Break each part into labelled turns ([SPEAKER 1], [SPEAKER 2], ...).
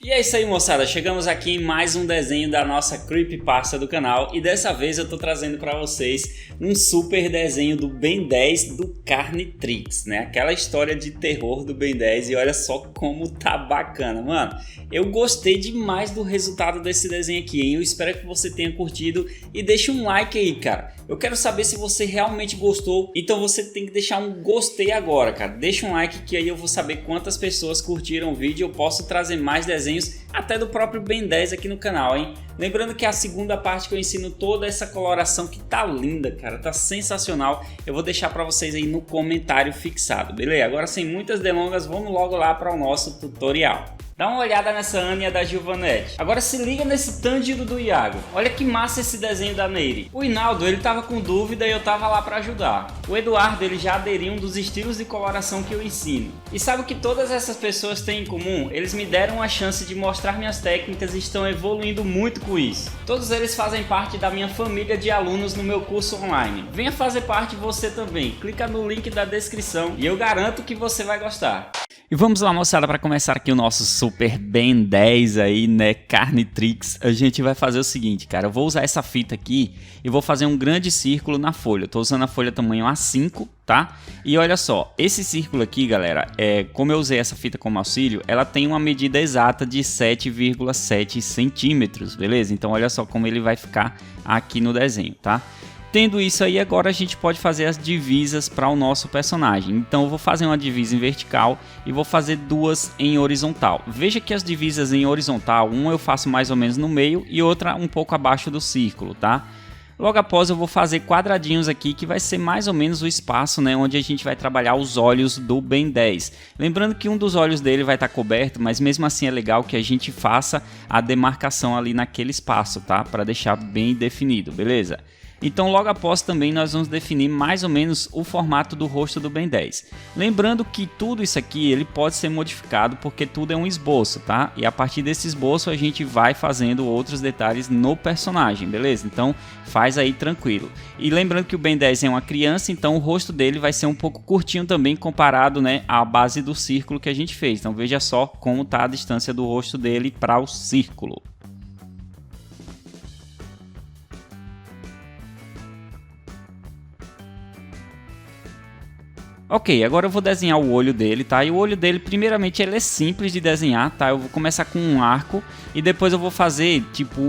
[SPEAKER 1] E é isso aí, moçada, chegamos aqui em mais um desenho da nossa creepypasta do canal e dessa vez eu tô trazendo para vocês um super desenho do Ben 10 do Carnitrix, né? Aquela história de terror do Ben 10 e olha só como tá bacana, mano. Eu gostei demais do resultado desse desenho aqui, hein? Eu espero que você tenha curtido e deixe um like aí, cara. Eu quero saber se você realmente gostou, então você tem que deixar um gostei agora, cara. Deixa um like que aí eu vou saber quantas pessoas curtiram o vídeo e eu posso trazer mais desenhos até do próprio Ben 10 aqui no canal, hein? Lembrando que a segunda parte que eu ensino toda essa coloração que tá linda, cara, tá sensacional. Eu vou deixar para vocês aí no comentário fixado, beleza? Agora sem muitas delongas, vamos logo lá para o nosso tutorial. Dá uma olhada nessa Anya da Giovanetti. Agora se liga nesse Tândido do Iago. Olha que massa esse desenho da Neire. O Hinaldo, ele tava com dúvida e eu tava lá para ajudar. O Eduardo, ele já aderiu um dos estilos de coloração que eu ensino. E sabe o que todas essas pessoas têm em comum? Eles me deram a chance de mostrar minhas técnicas e estão evoluindo muito com isso. Todos eles fazem parte da minha família de alunos no meu curso online. Venha fazer parte você também. Clica no link da descrição e eu garanto que você vai gostar. E vamos lá, moçada, para começar aqui o nosso Super Ben 10 aí, né, Carnitrix. A gente vai fazer o seguinte, cara, eu vou usar essa fita aqui e vou fazer um grande círculo na folha. Eu tô usando a folha tamanho A5, tá? E olha só, esse círculo aqui, galera, como eu usei essa fita como auxílio, ela tem uma medida exata de 7,7 centímetros, beleza? Então olha só como ele vai ficar aqui no desenho, tá? Tendo isso aí, agora a gente pode fazer as divisas para o nosso personagem. Então eu vou fazer uma divisa em vertical e vou fazer duas em horizontal. Veja que as divisas em horizontal, uma eu faço mais ou menos no meio e outra um pouco abaixo do círculo, tá? Logo após eu vou fazer quadradinhos aqui, que vai ser mais ou menos o espaço, né, onde a gente vai trabalhar os olhos do Ben 10. Lembrando que um dos olhos dele vai estar coberto, mas mesmo assim é legal que a gente faça a demarcação ali naquele espaço, tá? Para deixar bem definido, beleza? Então logo após também nós vamos definir mais ou menos o formato do rosto do Ben 10. Lembrando que tudo isso aqui ele pode ser modificado porque tudo é um esboço, tá? E a partir desse esboço a gente vai fazendo outros detalhes no personagem, beleza? Então faz aí tranquilo. E lembrando que o Ben 10 é uma criança, então o rosto dele vai ser um pouco curtinho também comparado, né, à base do círculo que a gente fez. Então veja só como está a distância do rosto dele para o círculo. Ok, agora eu vou desenhar o olho dele, tá? E o olho dele, primeiramente, ele é simples de desenhar, tá? Eu vou começar com um arco e depois eu vou fazer, tipo,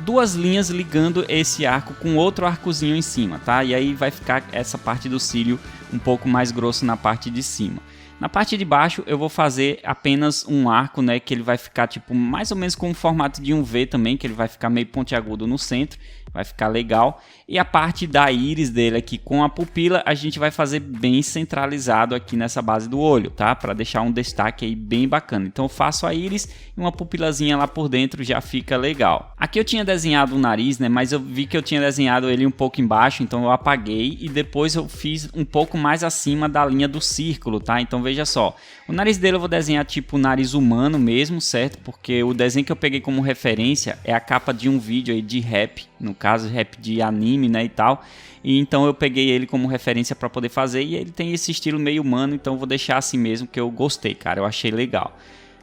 [SPEAKER 1] duas linhas ligando esse arco com outro arcozinho em cima, tá? E aí vai ficar essa parte do cílio um pouco mais grosso na parte de cima. Na parte de baixo eu vou fazer apenas um arco, né, que ele vai ficar tipo mais ou menos com o formato de um V também, que ele vai ficar meio pontiagudo no centro, vai ficar legal. E a parte da íris dele aqui com a pupila a gente vai fazer bem centralizado aqui nessa base do olho, tá? Para deixar um destaque aí bem bacana. Então eu faço a íris e uma pupilazinha lá por dentro já fica legal. Aqui eu tinha desenhado o nariz, né, mas eu vi que eu tinha desenhado ele um pouco embaixo, então eu apaguei e depois eu fiz um pouco mais acima da linha do círculo, tá? Então veja só, o nariz dele eu vou desenhar tipo nariz humano mesmo, certo? Porque o desenho que eu peguei como referência é a capa de um vídeo aí de rap, no caso rap de anime, né, e tal. E então eu peguei ele como referência para poder fazer e ele tem esse estilo meio humano, então eu vou deixar assim mesmo que eu gostei, cara, eu achei legal.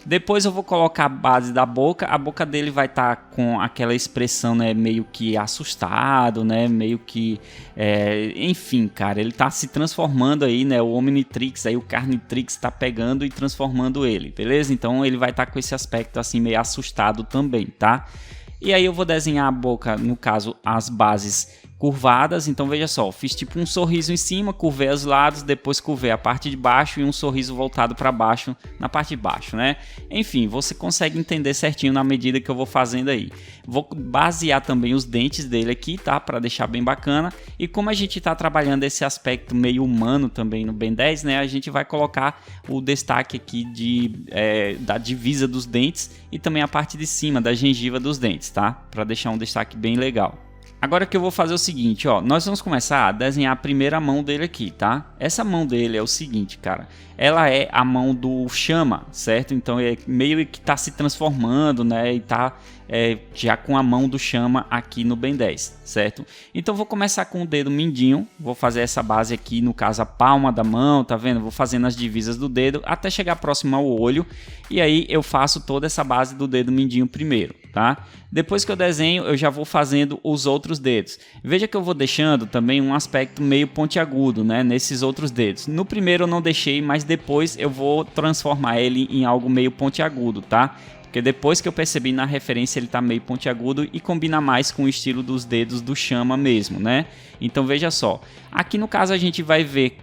[SPEAKER 1] Depois eu vou colocar a base da boca. A boca dele vai estar com aquela expressão, né, meio que assustado, né, meio que... enfim, cara, ele tá se transformando aí, né, o Omnitrix, aí o Carnitrix tá pegando e transformando ele, beleza? Então ele vai estar com esse aspecto assim meio assustado também, tá? E aí eu vou desenhar a boca, no caso, as bases curvadas. Então veja só, fiz tipo um sorriso em cima, curvei os lados, depois curvei a parte de baixo e um sorriso voltado para baixo na parte de baixo, né? Enfim, você consegue entender certinho na medida que eu vou fazendo aí. Vou basear também os dentes dele aqui, tá? Para deixar bem bacana. E como a gente tá trabalhando esse aspecto meio humano também no Ben 10, né? A gente vai colocar o destaque aqui da divisa dos dentes e também a parte de cima da gengiva dos dentes, tá? Para deixar um destaque bem legal. Agora que eu vou fazer o seguinte, ó, nós vamos começar a desenhar a primeira mão dele aqui, tá? Essa mão dele é o seguinte, cara, ela é a mão do chama, certo? Então é meio que tá se transformando, né? E tá já com a mão do chama aqui no Ben 10, certo? Então vou começar com o dedo mindinho, vou fazer essa base aqui, no caso a palma da mão, tá vendo? Vou fazendo as divisas do dedo até chegar próximo ao olho, e aí eu faço toda essa base do dedo mindinho primeiro, tá? Depois que eu desenho, eu já vou fazendo os outros dedos. Veja que eu vou deixando também um aspecto meio pontiagudo, né, nesses outros dedos. No primeiro eu não deixei, mas depois eu vou transformar ele em algo meio pontiagudo, tá? Porque depois que eu percebi na referência ele tá meio pontiagudo e combina mais com o estilo dos dedos do chama mesmo, né? Então veja só, aqui no caso a gente vai ver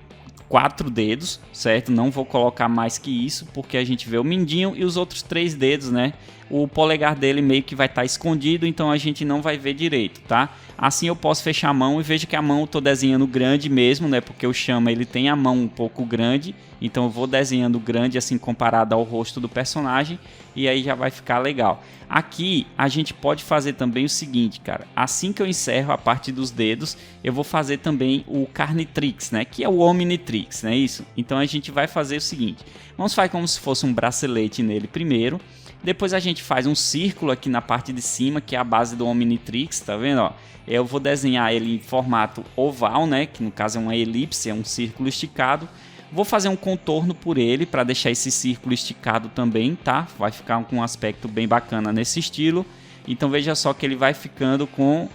[SPEAKER 1] 4 dedos, certo? Não vou colocar mais que isso, porque a gente vê o mindinho e os outros 3 dedos, né? O polegar dele meio que vai estar escondido, então a gente não vai ver direito, tá? Assim eu posso fechar a mão e veja que a mão eu tô desenhando grande mesmo, né? Porque o chama ele tem a mão um pouco grande, então eu vou desenhando grande assim comparado ao rosto do personagem e aí já vai ficar legal. Aqui a gente pode fazer também o seguinte, cara, assim que eu encerro a parte dos dedos, eu vou fazer também o Carnitrix, né? Que é o Omnitrix, não é isso? Então a gente vai fazer o seguinte, vamos fazer como se fosse um bracelete nele primeiro. Depois a gente faz um círculo aqui na parte de cima, que é a base do Omnitrix, tá vendo? Ó, eu vou desenhar ele em formato oval, né? Que no caso é uma elipse, é um círculo esticado. Vou fazer um contorno por ele para deixar esse círculo esticado também, tá? Vai ficar com um aspecto bem bacana nesse estilo. Então veja só que ele vai ficando com...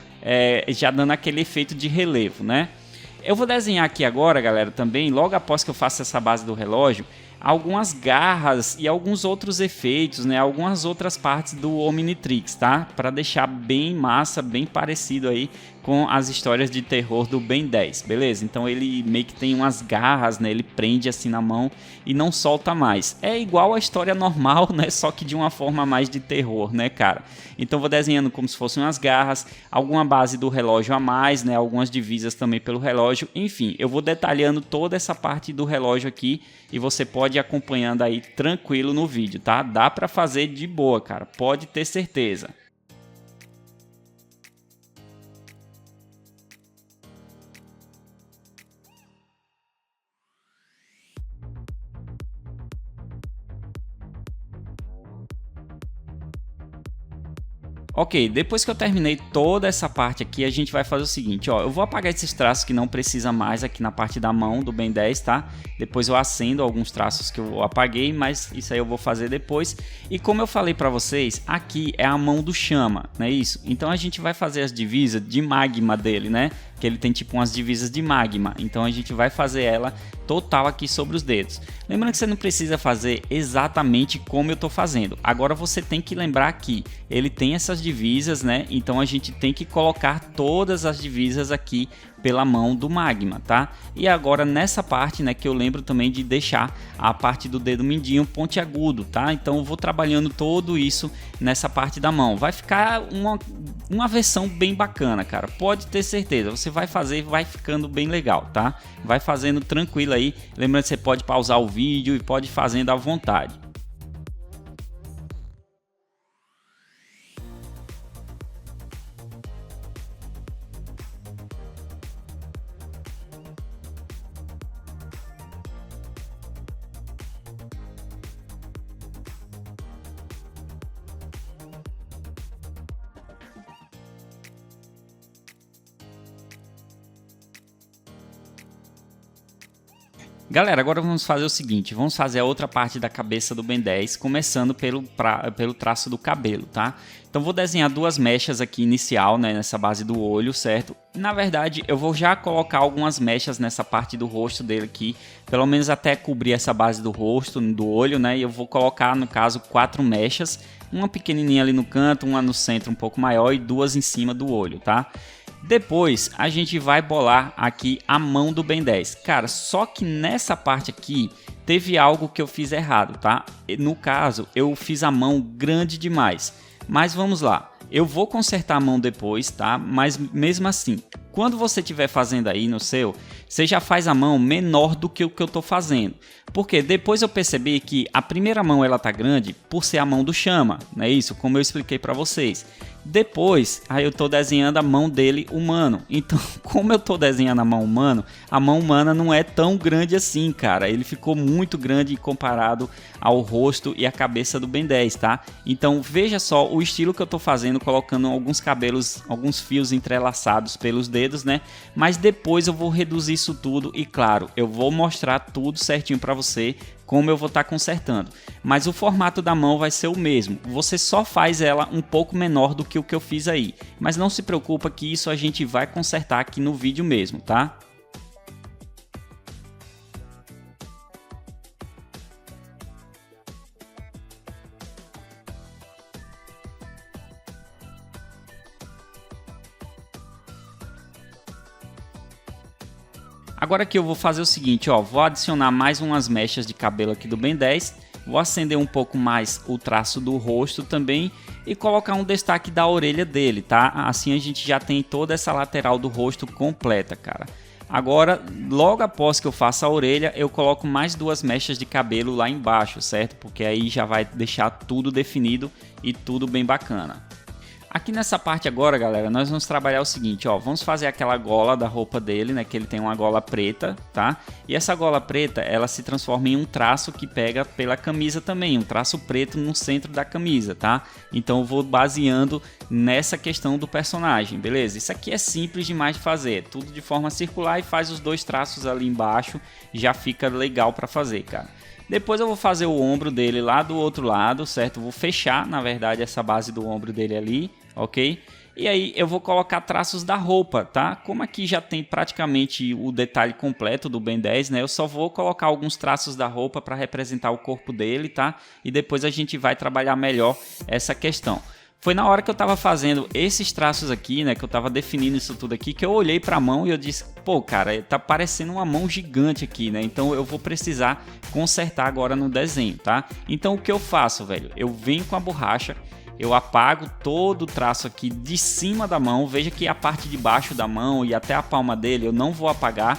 [SPEAKER 1] já dando aquele efeito de relevo, né? Eu vou desenhar aqui agora, galera, também, logo após que eu faça essa base do relógio, algumas garras e alguns outros efeitos, né? Algumas outras partes do Omnitrix, tá? Para deixar bem massa, bem parecido aí com as histórias de terror do Ben 10, beleza? Então ele meio que tem umas garras, né? Ele prende assim na mão e não solta mais. É igual a história normal, né? Só que de uma forma mais de terror, né, cara? Então vou desenhando como se fossem umas garras, alguma base do relógio a mais, né? Algumas divisas também pelo relógio. Enfim, eu vou detalhando toda essa parte do relógio aqui e você pode ir acompanhando aí tranquilo no vídeo, tá? Dá pra fazer de boa, cara. Pode ter certeza. Ok, depois que eu terminei toda essa parte aqui, a gente vai fazer o seguinte, ó, eu vou apagar esses traços que não precisa mais aqui na parte da mão do Ben 10, tá? Depois eu acendo alguns traços que eu apaguei, mas isso aí eu vou fazer depois. E como eu falei pra vocês, aqui é a mão do chama, não é isso? Então a gente vai fazer as divisas de magma dele, né? Que ele tem tipo umas divisas de magma, então a gente vai fazer ela total aqui sobre os dedos. Lembrando que você não precisa fazer exatamente como eu tô fazendo. Agora você tem que lembrar que ele tem essas divisas, né? Então a gente tem que colocar todas as divisas aqui pela mão do magma, tá? E agora nessa parte, né, que eu lembro também de deixar a parte do dedo mindinho pontiagudo, tá? Então eu vou trabalhando tudo isso nessa parte da mão. Vai ficar uma versão bem bacana, cara. Pode ter certeza. Você vai fazer e vai ficando bem legal, tá? Vai fazendo tranquilo aí. Lembrando que você pode pausar o vídeo e pode ir fazendo à vontade. Galera, agora vamos fazer o seguinte, vamos fazer a outra parte da cabeça do Ben 10, começando pelo traço do cabelo, tá? Então vou desenhar duas mechas aqui inicial, né, nessa base do olho, certo? Na verdade, eu vou já colocar algumas mechas nessa parte do rosto dele aqui, pelo menos até cobrir essa base do rosto, do olho, né? E eu vou colocar, no caso, 4 mechas, uma pequenininha ali no canto, uma no centro um pouco maior e 2 em cima do olho, tá? Depois a gente vai bolar aqui a mão do Ben 10. Cara, só que nessa parte aqui teve algo que eu fiz errado, tá? No caso, eu fiz a mão grande demais. Mas vamos lá. Eu vou consertar a mão depois, tá? Mas mesmo assim, quando você estiver fazendo aí no seu, você já faz a mão menor do que o que eu tô fazendo. Porque depois eu percebi que a primeira mão ela tá grande por ser a mão do chama, não é isso? Como eu expliquei para vocês. Depois, aí eu tô desenhando a mão dele humano. Então, como eu tô desenhando a mão humana não é tão grande assim, cara. Ele ficou muito grande comparado ao rosto e a cabeça do Ben 10, tá? Então, veja só o estilo que eu tô fazendo, colocando alguns cabelos, alguns fios entrelaçados pelos dedos, né? Mas depois eu vou reduzir isso tudo e, claro, eu vou mostrar tudo certinho pra você, como eu vou estar consertando. Mas o formato da mão vai ser o mesmo. Você só faz ela um pouco menor do que o que eu fiz aí. Mas não se preocupa que isso a gente vai consertar aqui no vídeo mesmo, tá? Agora aqui eu vou fazer o seguinte, ó, vou adicionar mais umas mechas de cabelo aqui do Ben 10, vou acender um pouco mais o traço do rosto também e colocar um destaque da orelha dele, tá? Assim a gente já tem toda essa lateral do rosto completa, cara. Agora, logo após que eu faça a orelha, eu coloco mais duas mechas de cabelo lá embaixo, certo? Porque aí já vai deixar tudo definido e tudo bem bacana. Aqui nessa parte agora, galera, nós vamos trabalhar o seguinte, ó, vamos fazer aquela gola da roupa dele, né, que ele tem uma gola preta, tá? E essa gola preta, ela se transforma em um traço que pega pela camisa também, um traço preto no centro da camisa, tá? Então eu vou baseando nessa questão do personagem, beleza? Isso aqui é simples demais de fazer, tudo de forma circular e faz os dois traços ali embaixo, já fica legal para fazer, cara. Depois eu vou fazer o ombro dele lá do outro lado, certo? Vou fechar, na verdade, essa base do ombro dele ali, ok? E aí eu vou colocar traços da roupa, tá? Como aqui já tem praticamente o detalhe completo do Ben 10, né? Eu só vou colocar alguns traços da roupa para representar o corpo dele, tá? E depois a gente vai trabalhar melhor essa questão. Foi na hora que eu tava fazendo esses traços aqui, né, que eu tava definindo isso tudo aqui, que eu olhei pra mão e eu disse, pô, cara, tá parecendo uma mão gigante aqui, né, então eu vou precisar consertar agora no desenho, tá? Então o que eu faço, velho? Eu venho com a borracha, eu apago todo o traço aqui de cima da mão, veja que a parte de baixo da mão e até a palma dele eu não vou apagar.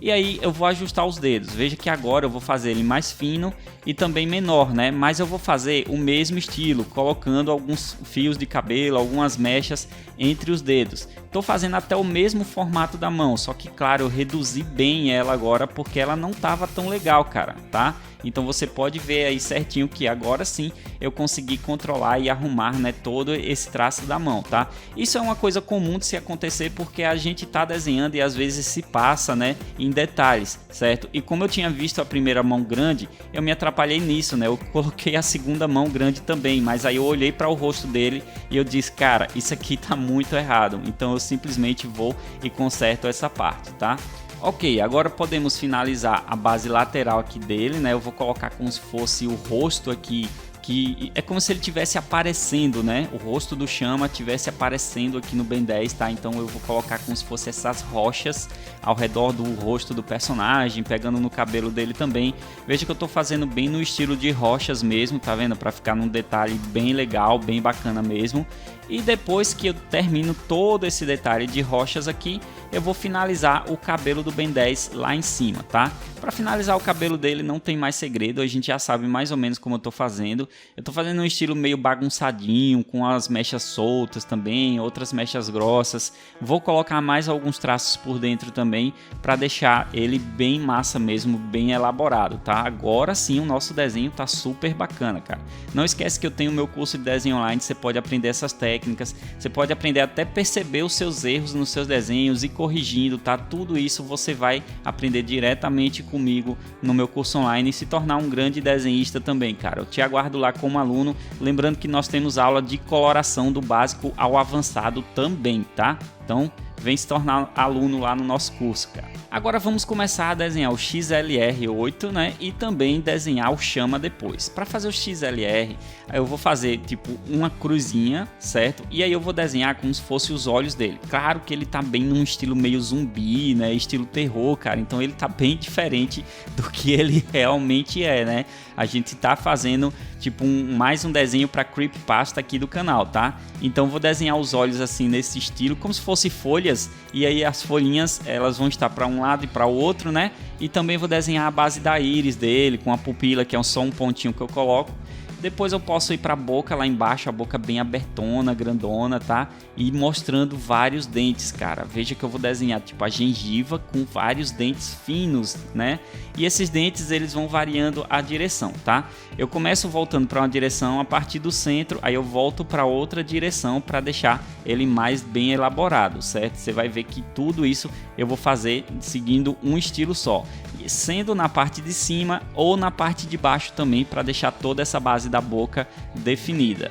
[SPEAKER 1] E aí eu vou ajustar os dedos, veja que agora eu vou fazer ele mais fino e também menor, né? Mas eu vou fazer o mesmo estilo, colocando alguns fios de cabelo, algumas mechas entre os dedos. Estou fazendo até o mesmo formato da mão, só que claro, eu reduzi bem ela agora porque ela não estava tão legal, cara, tá? Então você pode ver aí certinho que agora sim eu consegui controlar e arrumar, né, todo esse traço da mão, tá? Isso é uma coisa comum de se acontecer porque a gente tá desenhando e às vezes se passa, né, em detalhes, certo? E como eu tinha visto a primeira mão grande, eu me atrapalhei nisso, né? Eu coloquei a segunda mão grande também, mas aí eu olhei para o rosto dele e eu disse, cara, isso aqui tá muito errado. Então eu simplesmente vou e conserto essa parte, tá? Ok, agora podemos finalizar a base lateral aqui dele, né? Eu vou colocar como se fosse o rosto aqui, que é como se ele tivesse aparecendo, né? O rosto do Chama tivesse aparecendo aqui no Ben 10, tá? Então eu vou colocar como se fosse essas rochas ao redor do rosto do personagem, pegando no cabelo dele também. Veja que eu tô fazendo bem no estilo de rochas mesmo, tá vendo? Para ficar num detalhe bem legal, bem bacana mesmo. E depois que eu termino todo esse detalhe de rochas aqui, eu vou finalizar o cabelo do Ben 10 lá em cima, tá? Para finalizar o cabelo dele não tem mais segredo, a gente já sabe mais ou menos como eu tô fazendo. Eu tô fazendo um estilo meio bagunçadinho, com as mechas soltas também, outras mechas grossas. Vou colocar mais alguns traços por dentro também, para deixar ele bem massa mesmo, bem elaborado, tá? Agora sim o nosso desenho tá super bacana, cara. Não esquece que eu tenho o meu curso de desenho online, você pode aprender essas técnicas, você pode aprender até perceber os seus erros nos seus desenhos e corrigindo, tá? Tudo isso você vai aprender diretamente comigo no meu curso online e se tornar um grande desenhista também, cara. Eu te aguardo lá como aluno, lembrando que nós temos aula de coloração do básico ao avançado também, tá? Então, vem se tornar aluno lá no nosso curso, cara. Agora vamos começar a desenhar o XLR8, né? E também desenhar o Chama depois. Para fazer o XLR, eu vou fazer tipo uma cruzinha, certo? E aí eu vou desenhar como se fosse os olhos dele. Claro que ele tá bem num estilo meio zumbi, né? Estilo terror, cara. Então ele tá bem diferente do que ele realmente é, né? A gente tá fazendo tipo mais um desenho para creepypasta aqui do canal, tá? Então vou desenhar os olhos assim nesse estilo, como se fosse folhas, e aí as folhinhas elas vão estar para um lado e para o outro, né? E também vou desenhar a base da íris dele com a pupila, que é só um pontinho que eu coloco. Depois eu posso ir para a boca lá embaixo, a boca bem abertona, grandona, tá? E mostrando vários dentes, cara. Veja que eu vou desenhar tipo a gengiva com vários dentes finos, né? E esses dentes eles vão variando a direção, tá? Eu começo voltando para uma direção a partir do centro, aí eu volto para outra direção para deixar ele mais bem elaborado, certo? Você vai ver que tudo isso eu vou fazer seguindo um estilo só, sendo na parte de cima ou na parte de baixo também, para deixar toda essa base da boca definida.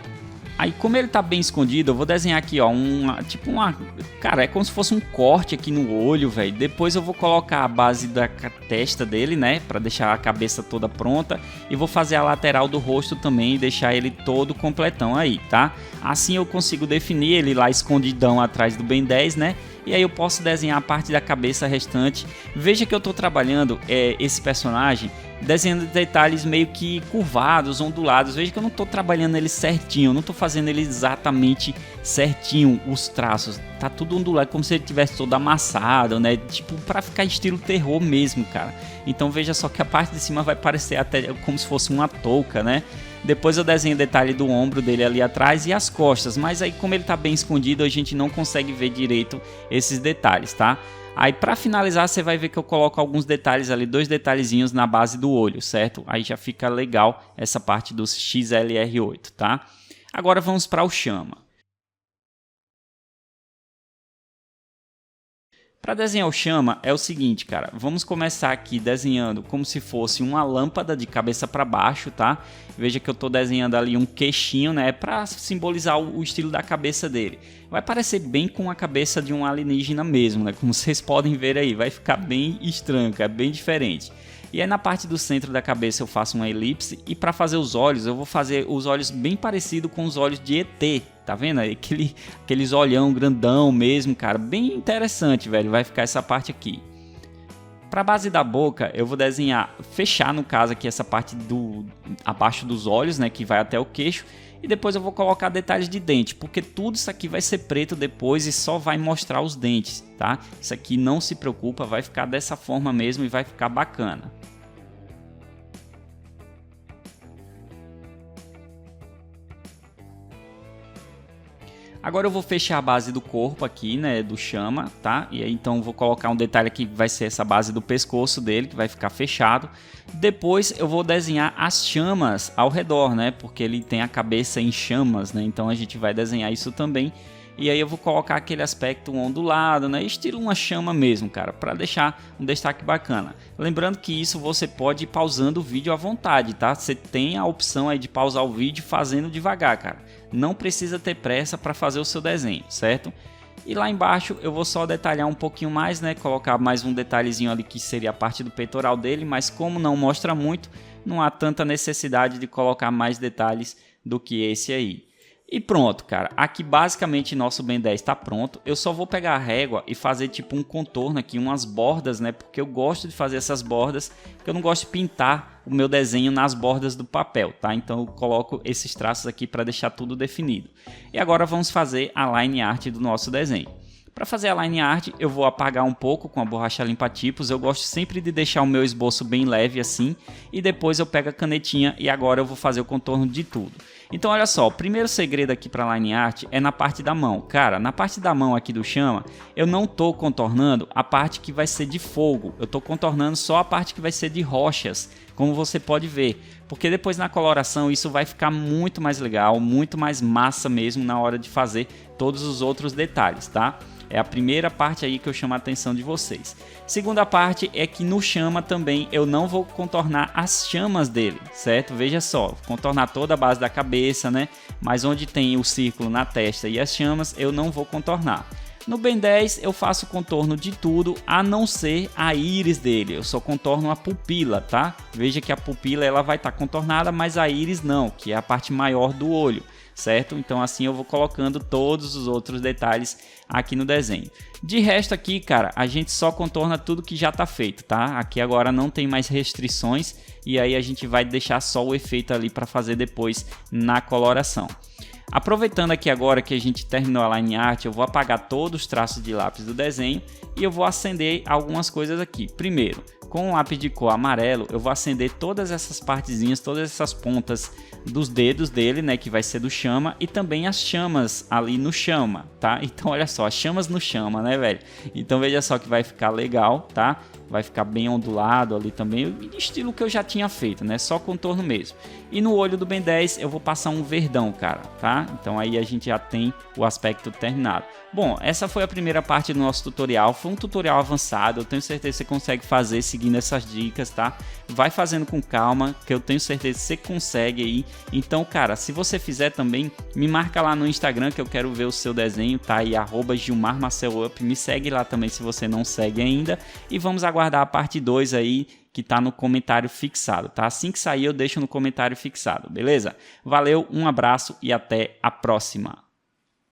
[SPEAKER 1] Aí, como ele tá bem escondido, eu vou desenhar aqui, ó, cara, é como se fosse um corte aqui no olho, velho. Depois eu vou colocar a base da testa dele, né, para deixar a cabeça toda pronta, e vou fazer a lateral do rosto também e deixar ele todo completão aí, tá? Assim eu consigo definir ele lá escondidão atrás do Ben 10, né? E aí eu posso desenhar a parte da cabeça restante. Veja que eu estou trabalhando esse personagem desenhando detalhes meio que curvados, ondulados. Veja que eu não estou trabalhando ele certinho, eu não estou fazendo ele exatamente certinho, os traços. Tá tudo ondulado, como se ele tivesse todo amassado, né? Tipo, para ficar estilo terror mesmo, cara. Então veja só que a parte de cima vai parecer até como se fosse uma touca, né? Depois eu desenho o detalhe do ombro dele ali atrás e as costas, mas aí como ele tá bem escondido, a gente não consegue ver direito esses detalhes, tá? Aí para finalizar você vai ver que eu coloco alguns detalhes ali, 2 detalhezinhos na base do olho, certo? Aí já fica legal essa parte do XLR8, tá? Agora vamos para o chama. Para desenhar o chama é o seguinte, cara, vamos começar aqui desenhando como se fosse uma lâmpada de cabeça para baixo, tá? Veja que eu estou desenhando ali um queixinho, né, para simbolizar o estilo da cabeça dele. Vai parecer bem com a cabeça de um alienígena mesmo, né? Como vocês podem ver aí, vai ficar bem estranho, é bem diferente. E aí na parte do centro da cabeça eu faço uma elipse, e para fazer os olhos eu vou fazer os olhos bem parecido com os olhos de ET, tá vendo? Aqueles olhão grandão mesmo, cara, bem interessante, velho, vai ficar essa parte aqui. Para a base da boca eu vou desenhar, fechar no caso aqui essa parte abaixo dos olhos, né, que vai até o queixo, e depois eu vou colocar detalhes de dente, porque tudo isso aqui vai ser preto depois e só vai mostrar os dentes, tá? Isso aqui não se preocupa, vai ficar dessa forma mesmo e vai ficar bacana. Agora eu vou fechar a base do corpo aqui, né, do chama, tá? E aí então vou colocar um detalhe aqui que vai ser essa base do pescoço dele, que vai ficar fechado. Depois eu vou desenhar as chamas ao redor, né? Porque ele tem a cabeça em chamas, né? Então a gente vai desenhar isso também. E aí eu vou colocar aquele aspecto ondulado, né? Estilo uma chama mesmo, cara, para deixar um destaque bacana. Lembrando que isso você pode ir pausando o vídeo à vontade, tá? Você tem a opção aí de pausar o vídeo fazendo devagar, cara. Não precisa ter pressa para fazer o seu desenho, certo? E lá embaixo eu vou só detalhar um pouquinho mais, né? Colocar mais um detalhezinho ali que seria a parte do peitoral dele, mas como não mostra muito, não há tanta necessidade de colocar mais detalhes do que esse aí. E pronto, cara, aqui basicamente nosso Ben 10 está pronto. Eu só vou pegar a régua e fazer tipo um contorno aqui, umas bordas, né? Porque eu gosto de fazer essas bordas, porque eu não gosto de pintar o meu desenho nas bordas do papel, tá? Então eu coloco esses traços aqui para deixar tudo definido. E agora vamos fazer a line art do nosso desenho. Para fazer a line art eu vou apagar um pouco com a borracha limpa-tipos. Eu gosto sempre de deixar o meu esboço bem leve assim, e depois eu pego a canetinha e agora eu vou fazer o contorno de tudo. Então olha só, o primeiro segredo aqui para line art é na parte da mão. Cara, na parte da mão aqui do chama, eu não tô contornando a parte que vai ser de fogo. Eu tô contornando só a parte que vai ser de rochas, como você pode ver. Porque depois na coloração isso vai ficar muito mais legal, muito mais massa mesmo na hora de fazer todos os outros detalhes, tá? É a primeira parte aí que eu chamo a atenção de vocês. Segunda parte é que no chama também eu não vou contornar as chamas dele, certo? Veja só, vou contornar toda a base da cabeça, né? Mas onde tem o círculo na testa e as chamas eu não vou contornar. No Ben 10 eu faço contorno de tudo, a não ser a íris dele. Eu só contorno a pupila, tá? Veja que a pupila ela vai estar contornada, mas a íris não, que é a parte maior do olho, certo? Então assim eu vou colocando todos os outros detalhes aqui no desenho. De resto aqui, cara, a gente só contorna tudo que já está feito, tá? Aqui agora não tem mais restrições e aí a gente vai deixar só o efeito ali para fazer depois na coloração. Aproveitando aqui agora que a gente terminou a line art, eu vou apagar todos os traços de lápis do desenho e eu vou acender algumas coisas aqui. Primeiro, com o lápis de cor amarelo, eu vou acender todas essas partezinhas, todas essas pontas dos dedos dele, né, que vai ser do chama, e também as chamas ali no chama, tá? Então olha só, as chamas no chama, né, velho? Então veja só que vai ficar legal, tá? Vai ficar bem ondulado ali também, estilo que eu já tinha feito, né? Só contorno mesmo. E no olho do Ben 10 eu vou passar um verdão, cara, tá? Então aí a gente já tem o aspecto terminado. Bom, essa foi a primeira parte do nosso tutorial. Foi um tutorial avançado, eu tenho certeza que você consegue fazer seguindo essas dicas, tá? Vai fazendo com calma, que eu tenho certeza que você consegue aí. Então, cara, se você fizer também, me marca lá no Instagram que eu quero ver o seu desenho, tá? E @GilmarMarcelUp, me segue lá também se você não segue ainda. E vamos aguardar a parte 2 aí, que tá no comentário fixado, tá? Assim que sair eu deixo no comentário fixado, beleza? Valeu, um abraço e até a próxima!